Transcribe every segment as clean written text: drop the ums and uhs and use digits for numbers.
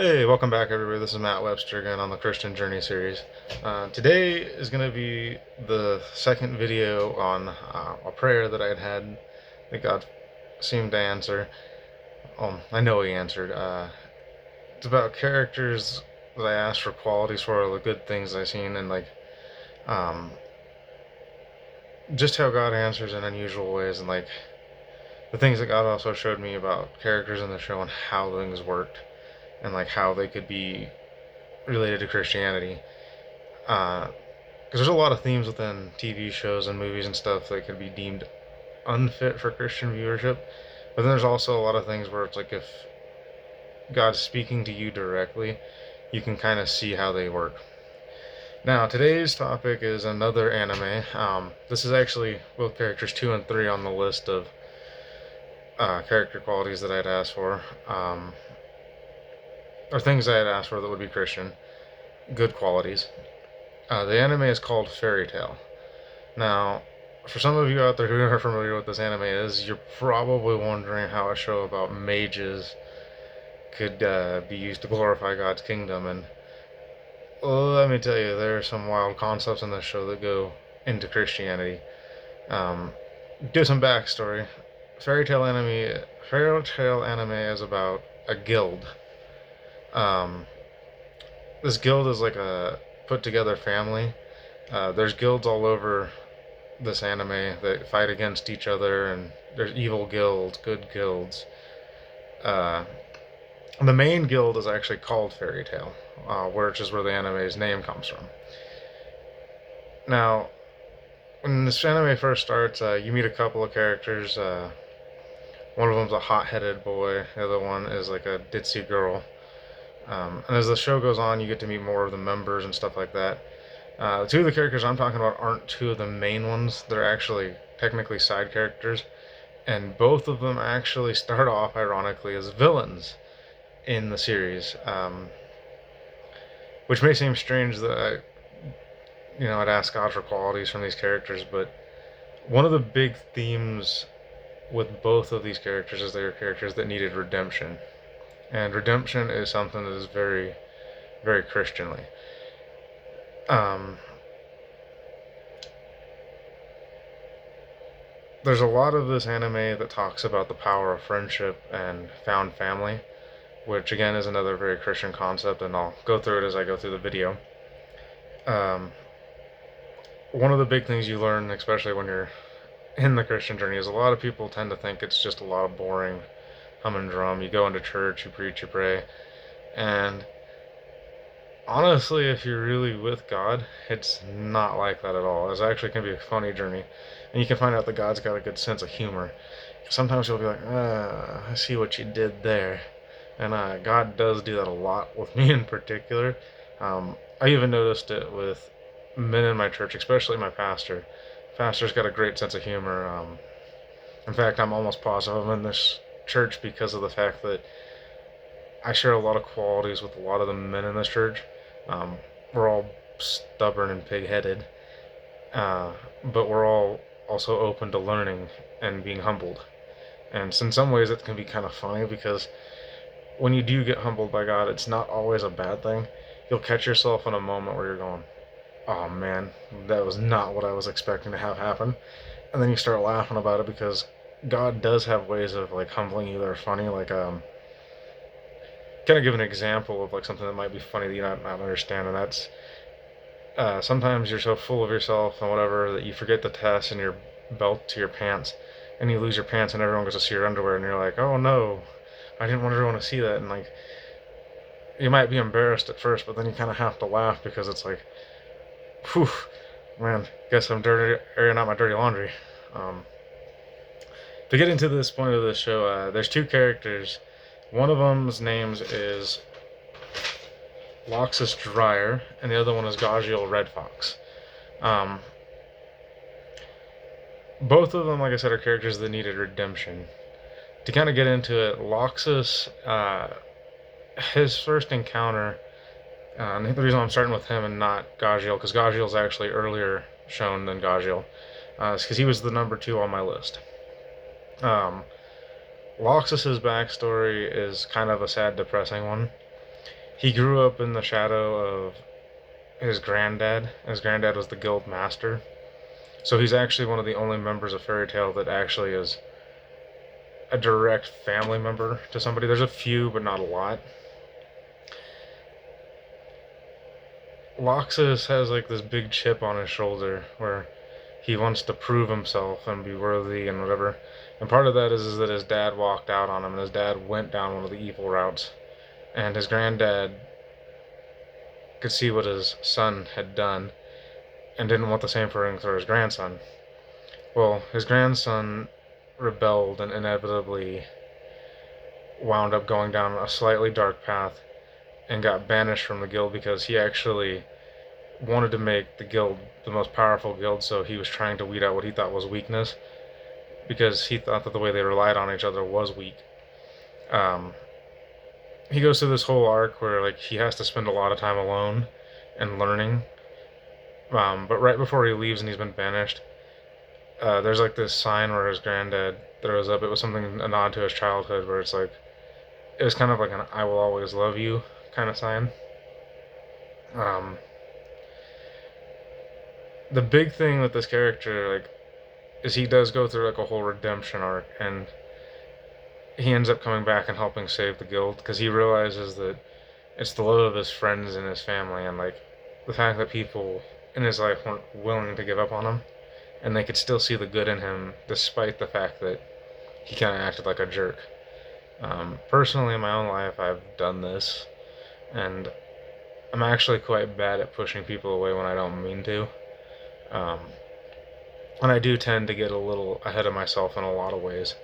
Hey, welcome back, everybody. This is Matt Webster again on the Christian Journey series. Today is going to be the second video on a prayer that I had that God seemed to answer. I know He answered. It's about characters that I asked for qualities for, the good things I've seen, and um, just how God answers in unusual ways, and the things that God also showed me about characters in the show and how things worked, and how they could be related to Christianity. Because there's a lot of themes within TV shows and movies and stuff that could be deemed unfit for Christian viewership. But then there's also a lot of things where it's like if God's speaking to you directly, you can kind of see how they work. Now, today's topic is another anime. This is actually both characters 2 and 3 on the list of character qualities that I'd asked for, or things I had asked for that would be Christian, good qualities. The anime is called Fairy Tail. Now, for some of you out there who are familiar with this anime is, you're probably wondering how a show about mages could be used to glorify God's kingdom. And let me tell you, there are some wild concepts in this show that go into Christianity. Um, do some backstory. Fairy Tail anime is about a guild. Um, this guild is like a put together family. There's guilds all over this anime that fight against each other, and there's evil guilds, good guilds. Uh, the main guild is actually called Fairy Tail, which is where the anime's name comes from. Now, when this anime first starts, you meet a couple of characters. One of them's a hot-headed boy. The other one is like a ditzy girl. And as the show goes on, you get to meet more of the members and stuff like that. Two of the characters I'm talking about aren't two of the main ones. They're actually technically side characters. And both of them actually start off, ironically, as villains in the series. Which may seem strange that I'd ask God for qualities from these characters, but one of the big themes with both of these characters is they were characters that needed redemption. And redemption is something that is very, very Christianly. There's a lot of this anime that talks about the power of friendship and found family, which again is another very Christian concept, and I'll go through it as I go through the video. Um, One of the big things you learn, especially when you're in the Christian journey, is a lot of people tend to think it's just a lot of boring hum and drum. You go into church, you preach, you pray, and honestly, if you're really with God, it's not like that at all. It's actually can be a funny journey, and you can find out that God's got a good sense of humor. Sometimes you'll be like, I see what you did there, and God does do that a lot with me in particular. I even noticed it with men in my church, especially my pastor. Pastor's got a great sense of humor. In fact, I'm almost positive I'm in this church because of the fact that I share a lot of qualities with a lot of the men in this church. We're all stubborn and pig-headed, but we're all also open to learning and being humbled. And in some ways, it can be kind of funny because when you do get humbled by God, it's not always a bad thing. You'll catch yourself in a moment where you're going, "Oh man, that was not what I was expecting to have happen," and then you start laughing about it because God does have ways of humbling you that are funny. Kind of give an example of something that might be funny that you not understand, and that's sometimes you're so full of yourself and whatever that you forget to fasten your belt to your pants, and you lose your pants, and everyone gets to see your underwear, and you're like, "Oh no, I didn't want everyone to see that," and you might be embarrassed at first, but then you kind of have to laugh because it's like, whew, man, guess I'm dirty, airing out my dirty laundry. Um, to get into this point of the show, there's two characters. One of them's names is Loxus Dryer, and the other one is Gajiel Red Fox. Um, Both of them, like I said, are characters that needed redemption. To kind of get into it, Loxus, his first encounter, and the reason I'm starting with him and not Gajiel, because Gajiel's actually earlier shown than Gajiel, is because he was the number 2 on my list. Loxus's backstory is kind of a sad, depressing one. he grew up in the shadow of his granddad. His granddad was the guild master. So he's actually one of the only members of Fairy Tail that actually is a direct family member to somebody. There's a few, but not a lot. Loxus has like this big chip on his shoulder where he wants to prove himself and be worthy and whatever. And part of that is that his dad walked out on him, and his dad went down one of the evil routes. And his granddad could see what his son had done and didn't want the same for his grandson. Well, his grandson rebelled and inevitably wound up going down a slightly dark path and got banished from the guild because he actually wanted to make the guild the most powerful guild, so he was trying to weed out what he thought was weakness because he thought that the way they relied on each other was weak. He goes through this whole arc where like he has to spend a lot of time alone and learning. But right before he leaves and he's been banished, there's like this sign where his granddad throws up. It was something, a nod to his childhood, where it's like, it was kind of like an "I will always love you" kind of sign. The big thing with this character, like, is he does go through like a whole redemption arc, and he ends up coming back and helping save the guild because he realizes that it's the love of his friends and his family, and like the fact that people in his life weren't willing to give up on him, and they could still see the good in him despite the fact that he kind of acted like a jerk. Personally, in my own life, I've done this, and I'm actually quite bad at pushing people away when I don't mean to. And I do tend to get a little ahead of myself in a lot of ways.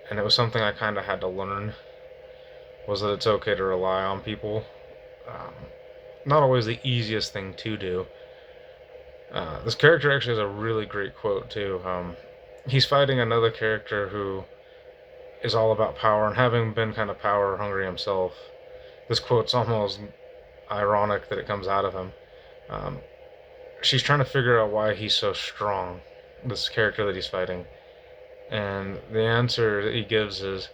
And it was something I kind of had to learn, was that it's okay to rely on people. Not always the easiest thing to do. This character actually has a really great quote, too. He's fighting another character who is all about power, and having been kind of power hungry himself, this quote's almost ironic that it comes out of him. She's trying to figure out why he's so strong, this character that he's fighting. And the answer that he gives is,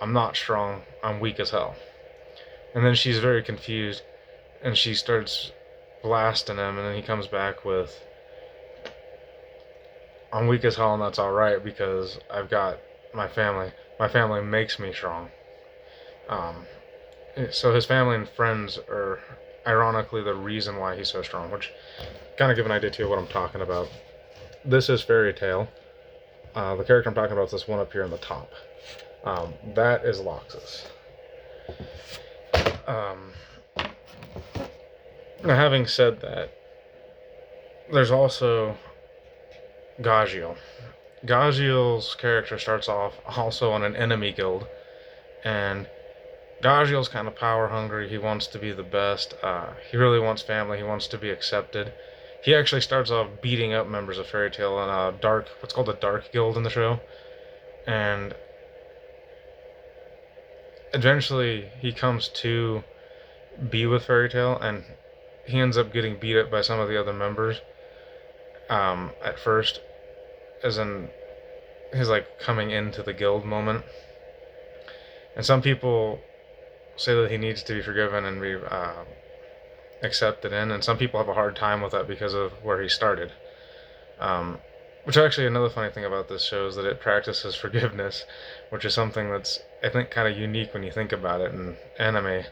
"I'm not strong, I'm weak as hell." And then she's very confused, and she starts blasting him, and then he comes back with, "I'm weak as hell, and that's alright because I've got my family. My family makes me strong." So his family and friends are ironically the reason why he's so strong, which kind of give an idea too of what I'm talking about. This is Fairy Tail. The character I'm talking about is this one up here in the top. That is Loxus. Now, having said that, there's also Gagiel. Gagiel's character starts off also on an enemy guild, and Gagiel's kind of power hungry. He wants to be the best. He really wants family. He wants to be accepted. He actually starts off beating up members of Fairy Tail in a what's called a dark guild in the show. And eventually he comes to be with Fairy Tail, and he ends up getting beat up by some of the other members. At first, as in his like coming into the guild moment. And some people say that he needs to be forgiven and be accepted in, and some people have a hard time with that because of where he started. Which actually, another funny thing about this show is that it practices forgiveness, which is something that's, I think, kind of unique when you think about it in anime.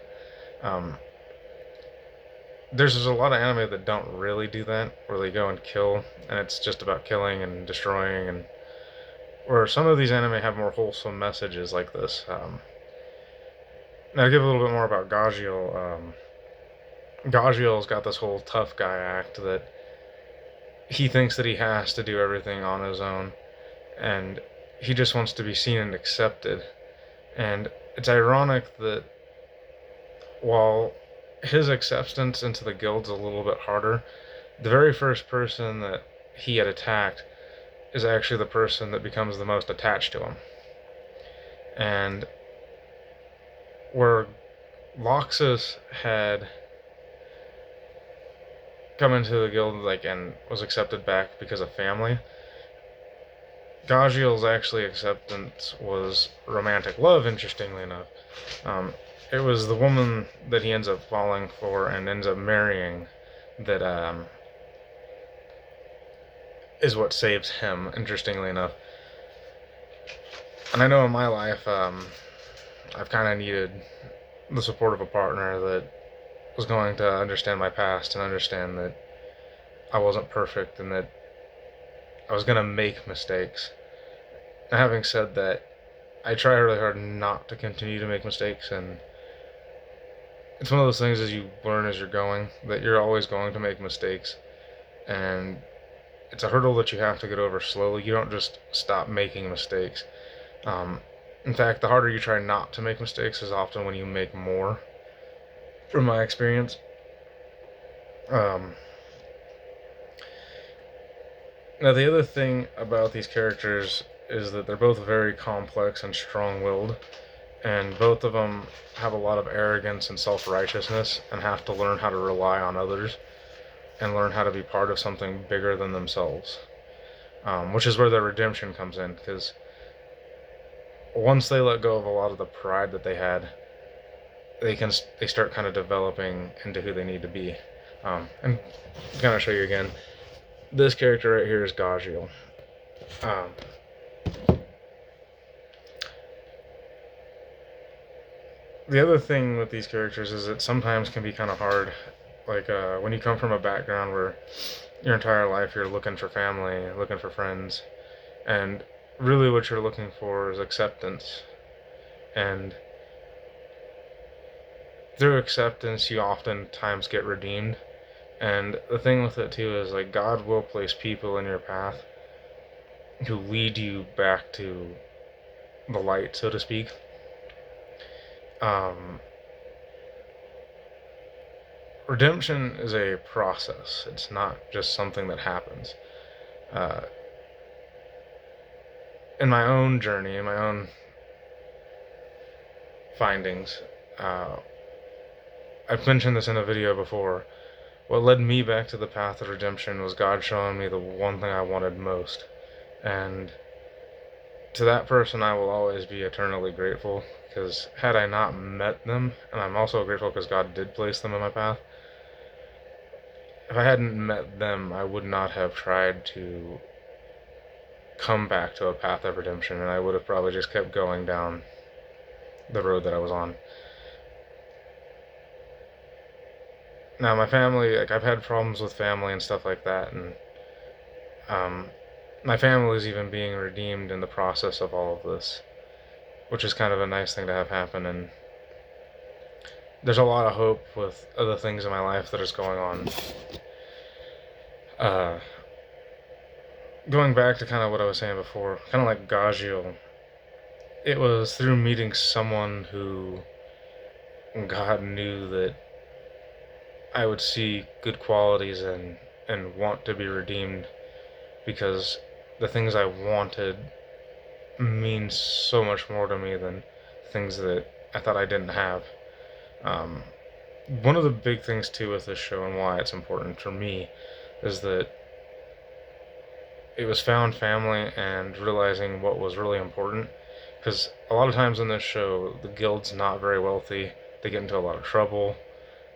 There's a lot of anime that don't really do that, where they go and kill, and it's just about killing and destroying, and or some of these anime have more wholesome messages like this. Now, to give a little bit more about Gagiel, Gagiel's got this whole tough guy act that he thinks that he has to do everything on his own, and he just wants to be seen and accepted. And it's ironic that while his acceptance into the guild's a little bit harder, the very first person that he had attacked is actually the person that becomes the most attached to him. And where Loxus had come into the guild and was accepted back because of family, Gagiel's actually acceptance was romantic love, interestingly enough. it was the woman that he ends up falling for and ends up marrying that is what saves him, interestingly enough. And I know in my life, I've kind of needed the support of a partner that was going to understand my past and understand that I wasn't perfect and that I was going to make mistakes. And having said that, I try really hard not to continue to make mistakes, and it's one of those things as you learn as you're going that you're always going to make mistakes, and it's a hurdle that you have to get over slowly. You don't just stop making mistakes. Um, in fact, the harder you try not to make mistakes is often when you make more, from my experience. Um, Now, the other thing about these characters is that they're both very complex and strong willed, and both of them have a lot of arrogance and self righteousness and have to learn how to rely on others and learn how to be part of something bigger than themselves. Which is where their redemption comes in, because once they let go of a lot of the pride that they had, they start kind of developing into who they need to be. And kind of show you again. This character right here is Gajiel. Um, the other thing with these characters is it sometimes can be kind of hard. Like when you come from a background where your entire life you're looking for family, looking for friends, and really what you're looking for is acceptance. And through acceptance, you oftentimes get redeemed. And the thing with it too is like God will place people in your path who lead you back to the light, so to speak. Um, Redemption is a process. It's not just something that happens. Uh, in my own journey, in my own findings, I've mentioned this in a video before. What led me back to the path of redemption was God showing me the one thing I wanted most. And to that person, I will always be eternally grateful, because had I not met them, and I'm also grateful because God did place them in my path, if I hadn't met them, I would not have tried to come back to a path of redemption, and I would have probably just kept going down the road that I was on. Now, my family, like, I've had problems with family and stuff like that, and my family is even being redeemed in the process of all of this, which is kind of a nice thing to have happen. And there's a lot of hope with other things in my life that is going on. Going back to kind of what I was saying before, kind of like Gajiel, it was through meeting someone who God knew that I would see good qualities and want to be redeemed, because the things I wanted mean so much more to me than things that I thought I didn't have. One of the big things too with this show and why it's important for me is that it was found family and realizing what was really important. Because a lot of times in this show, the guild's not very wealthy. They get into a lot of trouble.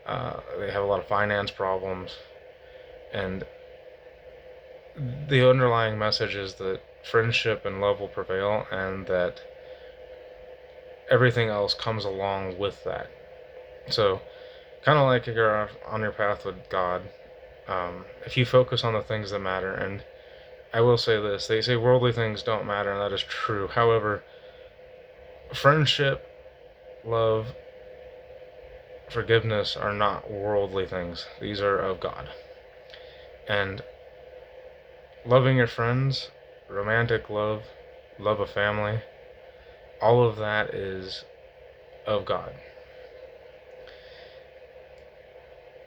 They have a lot of finance problems. And the underlying message is that friendship and love will prevail, and that everything else comes along with that. So, kind of like you're on your path with God, if you focus on the things that matter, and I will say this, they say worldly things don't matter, and that is true. However, friendship, love, forgiveness are not worldly things. These are of God. And loving your friends, romantic love, love of family, all of that is of God.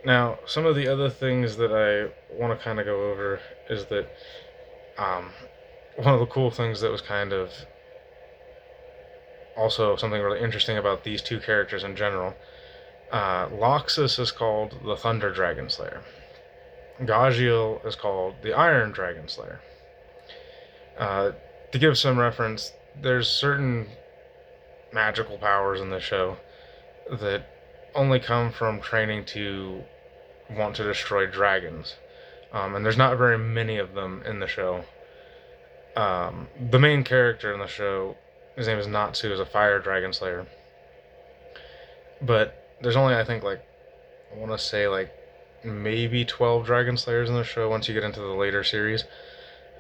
Now, some of the other things that I want to kind of go over is that one of the cool things that was kind of also something really interesting about these two characters in general, Loxus is called the Thunder Dragon Slayer. Gajiel is called the Iron Dragon Slayer. To give some reference, there's certain magical powers in the show that only come from training to want to destroy dragons. And there's not very many of them in the show. The main character in the show, his name is Natsu, is a fire dragon slayer. But there's only, I think, like, I want to say, like, maybe 12 dragon slayers in the show once you get into the later series.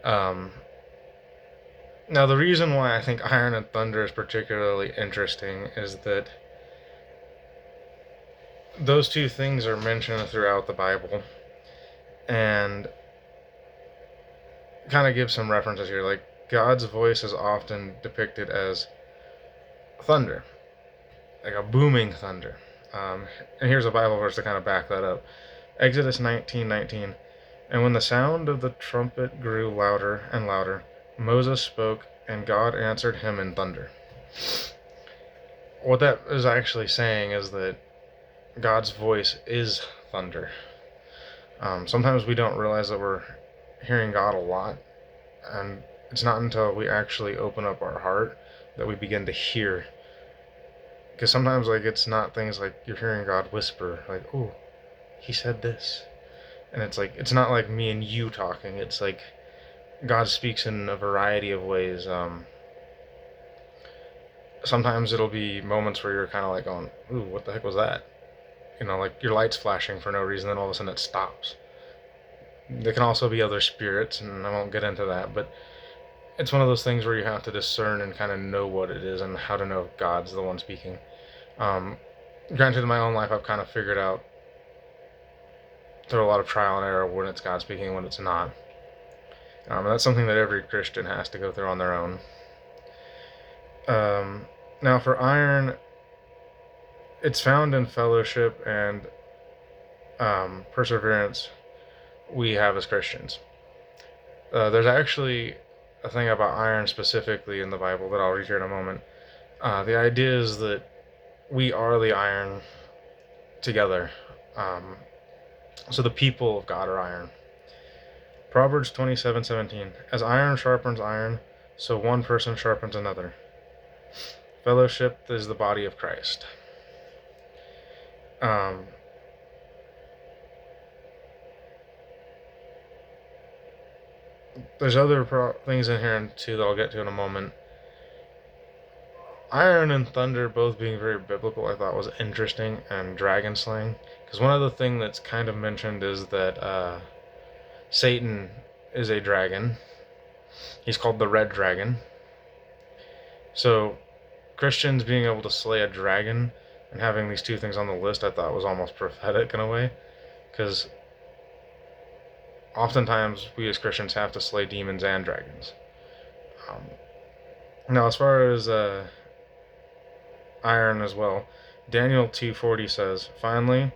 Now, the reason why I think Iron and Thunder is particularly interesting is that those two things are mentioned throughout the Bible, and kind of give some references here. Like, God's voice is often depicted as thunder, like a booming thunder. And here's a Bible verse to kind of back that up. Exodus 19:19. And when the sound of the trumpet grew louder and louder, Moses spoke, and God answered him in thunder. What that is actually saying is that God's voice is thunder. Sometimes we don't realize that we're hearing God a lot, and it's not until we actually open up our heart that we begin to hear. Because sometimes, like, it's not things like you're hearing God whisper, like, "Oh, he said this," and it's like, it's not like me and you talking. It's like God speaks in a variety of ways. Sometimes it'll be moments where you're kind of like going, "Ooh, what the heck was that?" You know, like your light's flashing for no reason, then all of a sudden it stops. There can also be other spirits, and I won't get into that, but it's one of those things where you have to discern and kind of know what it is and how to know if God's the one speaking. Granted, in my own life, I've kind of figured out through a lot of trial and error when it's God speaking and when it's not. And that's something that every Christian has to go through on their own. Now, for Iron, it's found in fellowship and perseverance we have as Christians. There's actually a thing about Iron specifically in the Bible that I'll read here in a moment. The idea is that we are the iron together. So the people of God are iron. Proverbs 27:17. As iron sharpens iron, so one person sharpens another. Fellowship is the body of Christ. There's other things in here too that I'll get to in a moment. Iron and thunder both being very biblical, I thought was interesting, and dragon slaying. Because one other thing that's kind of mentioned is that Satan is a dragon. He's called the Red Dragon. So Christians being able to slay a dragon and having these two things on the list, I thought was almost prophetic in a way. Because oftentimes we as Christians have to slay demons and dragons. Now, as far as iron as well, Daniel 2:40 says, "Finally,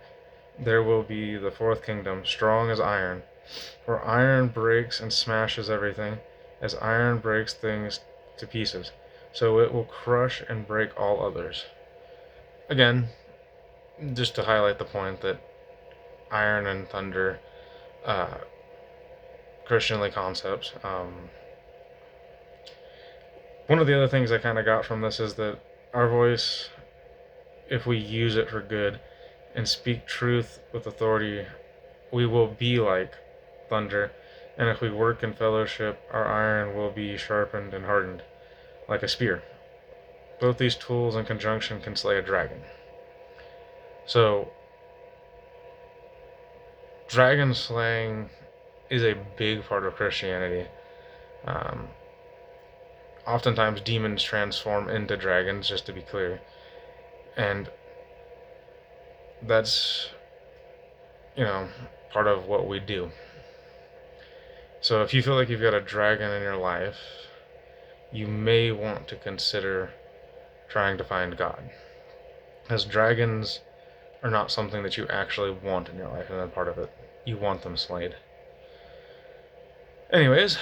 there will be the fourth kingdom, strong as iron. For iron breaks and smashes everything, as iron breaks things to pieces. So it will crush and break all others." Again, just to highlight the point that iron and thunder, Christianly concepts. One of the other things I kind of got from this is that our voice, if we use it for good and speak truth with authority, we will be like thunder. And if we work in fellowship, our iron will be sharpened and hardened like a spear. Both these tools in conjunction can slay a dragon. So, dragon slaying is a big part of Christianity. Oftentimes demons transform into dragons, just to be clear. And that's, part of what we do. So if you feel like you've got a dragon in your life, you may want to consider trying to find God. As dragons are not something that you actually want in your life, and then part of it, you want them slayed. Anyways,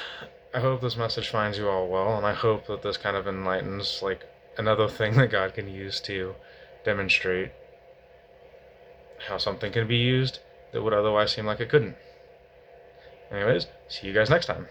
I hope this message finds you all well, and I hope that this kind of enlightens, like, another thing that God can use to demonstrate how something can be used that would otherwise seem like it couldn't. Anyways, see you guys next time.